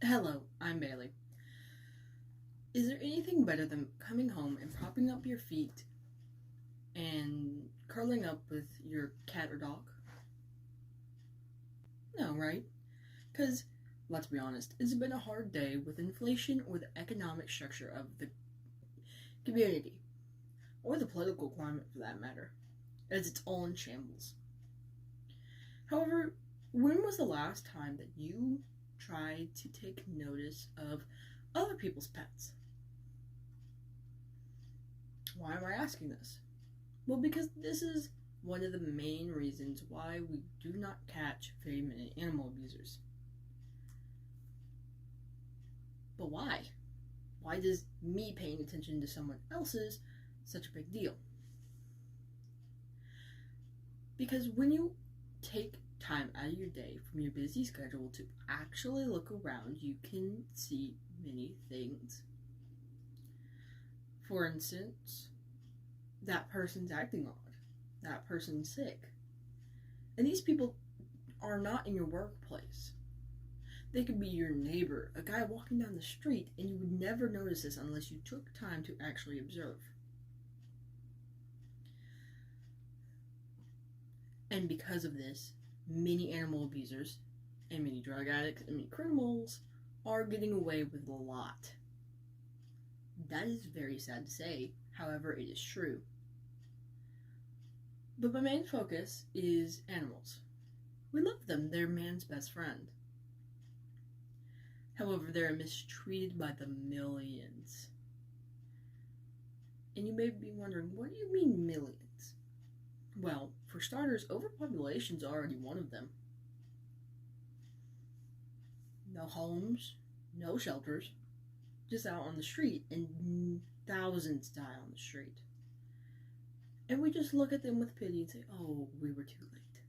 Hello, I'm Bailey. Is there anything better than coming home and propping up your feet and curling up with your cat or dog? No, right? Because, let's be honest, it's been a hard day with inflation or the economic structure of the community, or the political climate for that matter, as it's all in shambles. However, when was the last time that you tried to take notice of other people's pets? Why am I asking this? Well, because this is one of the main reasons why we do not catch very many animal abusers. But why? Why does me paying attention to someone else's such a big deal? Because when you take time out of your day from your busy schedule to actually look around, you can see many things. For instance, that person's acting odd, that person's sick. And these people are not in your workplace. They could be your neighbor, a guy walking down the street, and you would never notice this unless you took time to actually observe. And because of this, many animal abusers and many drug addicts and many criminals are getting away with a lot. That is very sad to say, however, it is true. But my main focus is animals. We love them, they're man's best friend. However, they are mistreated by the millions. And you may be wondering, what do you mean millions? Well, for starters, overpopulation is already one of them. No homes, no shelters, just out on the street, and thousands die on the street. And we just look at them with pity and say, oh, we were too late.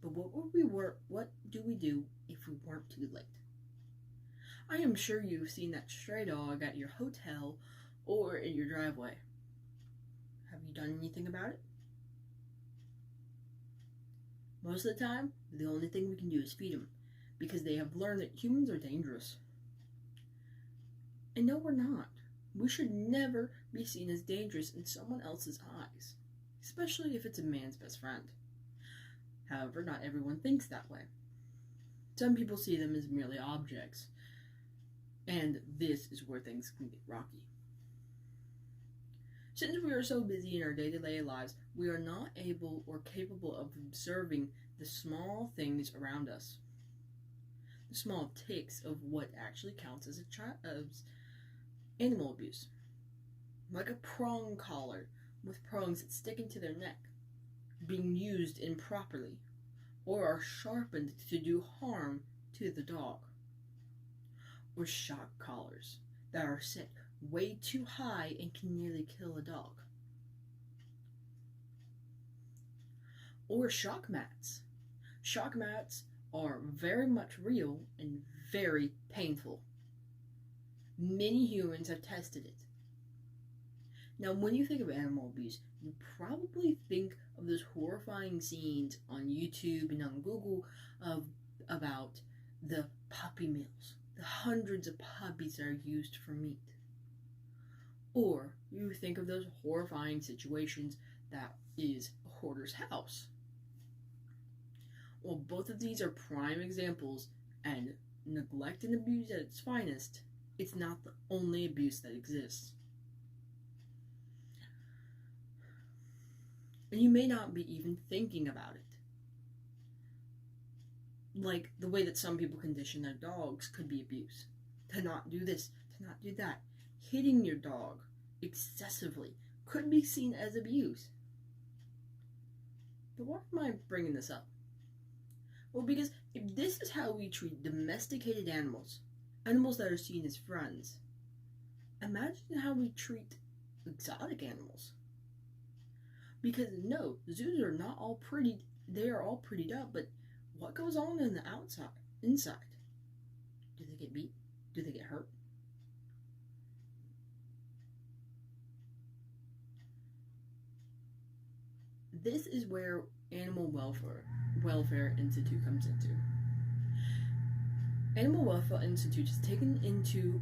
But what do we do if we weren't too late? I am sure you've seen that stray dog at your hotel or in your driveway. Have you done anything about it? Most of the time, the only thing we can do is feed them, because they have learned that humans are dangerous. And no, we're not. We should never be seen as dangerous in someone else's eyes, especially if it's a man's best friend. However, not everyone thinks that way. Some people see them as merely objects, and this is where things can get rocky. Since we are so busy in our day-to-day lives, we are not able or capable of observing the small things around us. The small ticks of what actually counts as animal abuse. Like a prong collar with prongs that stick into their neck, being used improperly, or are sharpened to do harm to the dog. Or shock collars that are set way too high and can nearly kill a dog. Or shock mats. Shock mats are very much real and very painful. Many humans have tested it. Now, when you think of animal abuse, you probably think of those horrifying scenes on YouTube and on Google about the puppy mills, the hundreds of puppies that are used for meat. Or you think of those horrifying situations that is a hoarder's house. Well, both of these are prime examples, and neglect and abuse at its finest, it's not the only abuse that exists. And you may not be even thinking about it. Like the way that some people condition their dogs could be abuse. To not do this, to not do that. Hitting your dog excessively could be seen as abuse. But why am I bringing this up? Well, because if this is how we treat domesticated animals that are seen as friends, imagine how we treat exotic animals. Because no, zoos are not all pretty, they are all prettied up, but what goes on in the inside? Do they get beat? Do they get hurt? This is where Animal Welfare Institute comes into. Animal Welfare Institute has taken into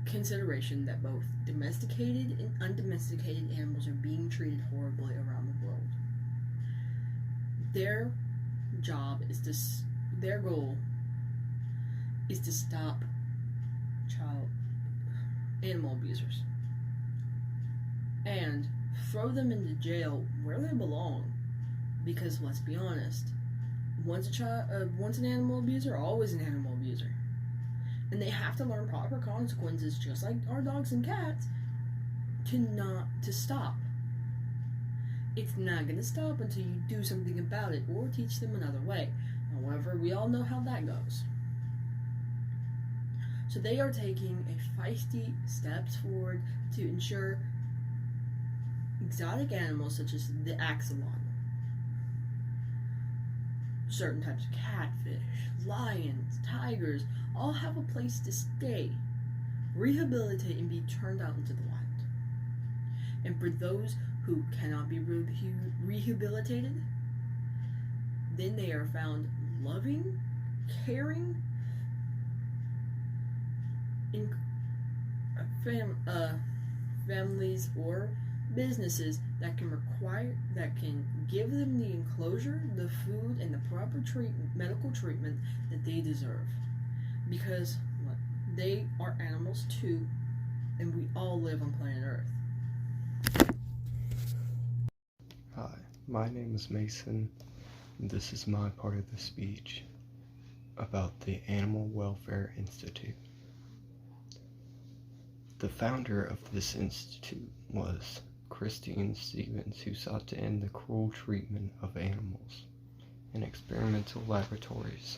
consideration that both domesticated and undomesticated animals are being treated horribly around the world. Their job is their goal is to stop animal abusers and throw them into jail where they belong. Because let's be honest, once an animal abuser, always an animal abuser, and they have to learn proper consequences, just like our dogs and cats, to stop. It's not going to stop until you do something about it or teach them another way. However, we all know how that goes. So they are taking a feisty steps forward to ensure exotic animals such as the axolotl, certain types of catfish, lions, tigers, all have a place to stay, rehabilitate, and be turned out into the wild. And for those who cannot be rehabilitated, then they are found loving, caring, in families or businesses that can give them the enclosure, the food, and the proper medical treatment that they deserve. Because they are animals too, and we all live on planet Earth. Hi, my name is Mason, and this is my part of the speech about the Animal Welfare Institute. The founder of this institute was Christine Stevens, who sought to end the cruel treatment of animals in experimental laboratories.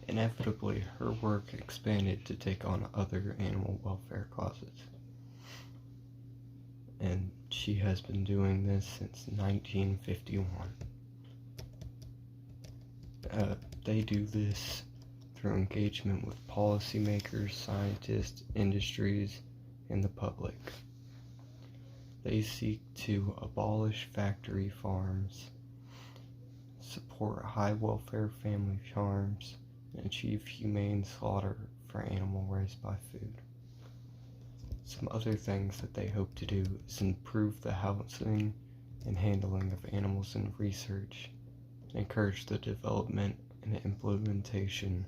Inevitably, her work expanded to take on other animal welfare causes. And she has been doing this since 1951. They do this through engagement with policymakers, scientists, industries, and the public. They seek to abolish factory farms, support high welfare family farms, and achieve humane slaughter for animal raised by food. Some other things that they hope to do is improve the housing and handling of animals in research, and encourage the development and implementation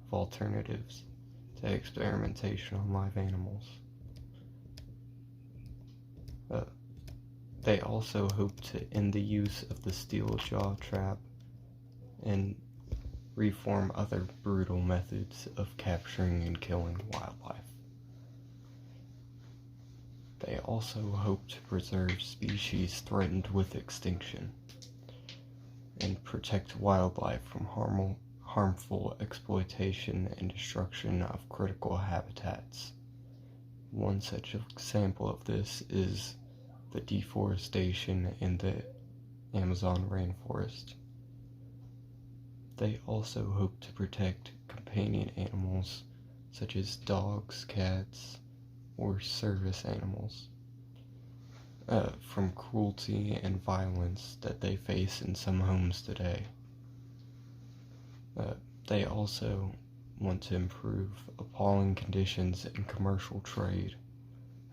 of alternatives to experimentation on live animals. They also hope to end the use of the steel jaw trap and reform other brutal methods of capturing and killing wildlife. They also hope to preserve species threatened with extinction and protect wildlife from harmful exploitation and destruction of critical habitats. One such example of this is the deforestation in the Amazon rainforest. They also hope to protect companion animals such as dogs, cats, or service animals from cruelty and violence that they face in some homes today. They also want to improve appalling conditions in commercial trade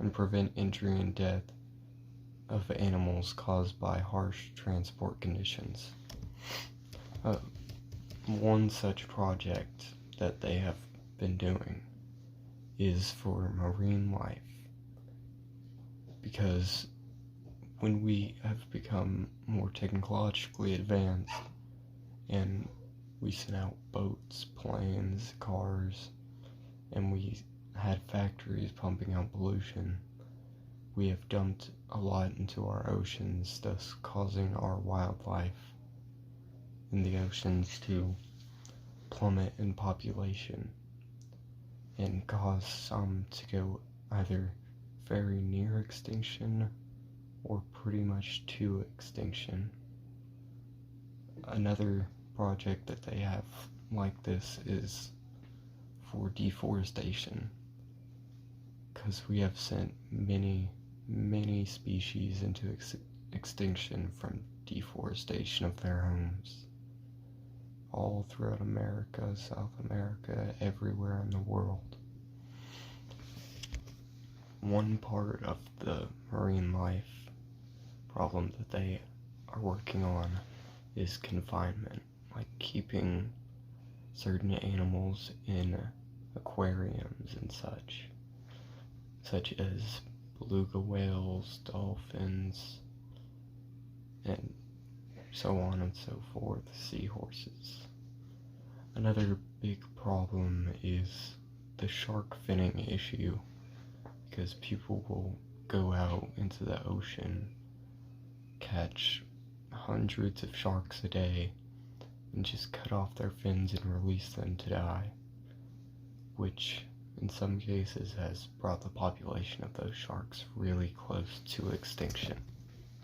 and prevent injury and death of animals caused by harsh transport conditions. One such project that they have been doing is for marine life, because when we have become more technologically advanced and we sent out boats, planes, cars, and we had factories pumping out pollution, we have dumped a lot into our oceans, thus causing our wildlife in the oceans to plummet in population and cause some to go either very near extinction or pretty much to extinction. Another project that they have like this is for deforestation, because we have sent many species into extinction from deforestation of their homes. all throughout America, South America, everywhere in the world. One part of the marine life problem that they are working on is confinement, like keeping certain animals in aquariums and such as beluga whales, dolphins, and so on and so forth, seahorses. Another big problem is the shark finning issue, because people will go out into the ocean, catch hundreds of sharks a day, and just cut off their fins and release them to die, which in some cases has brought the population of those sharks really close to extinction.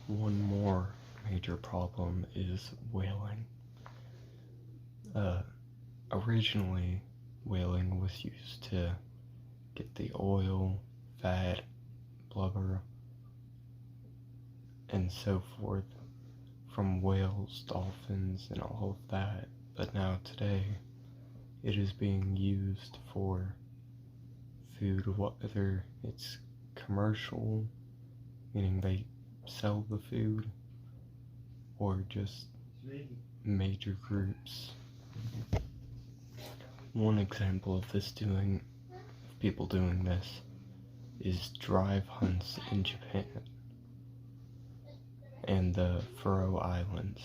One more major problem is whaling. Originally, whaling was used to get the oil, fat, blubber, and so forth from whales, dolphins, and all of that, but now today it is being used for food, whether it's commercial, meaning they sell the food, or just major groups. One example of people doing this is drive hunts in Japan and the Faroe Islands.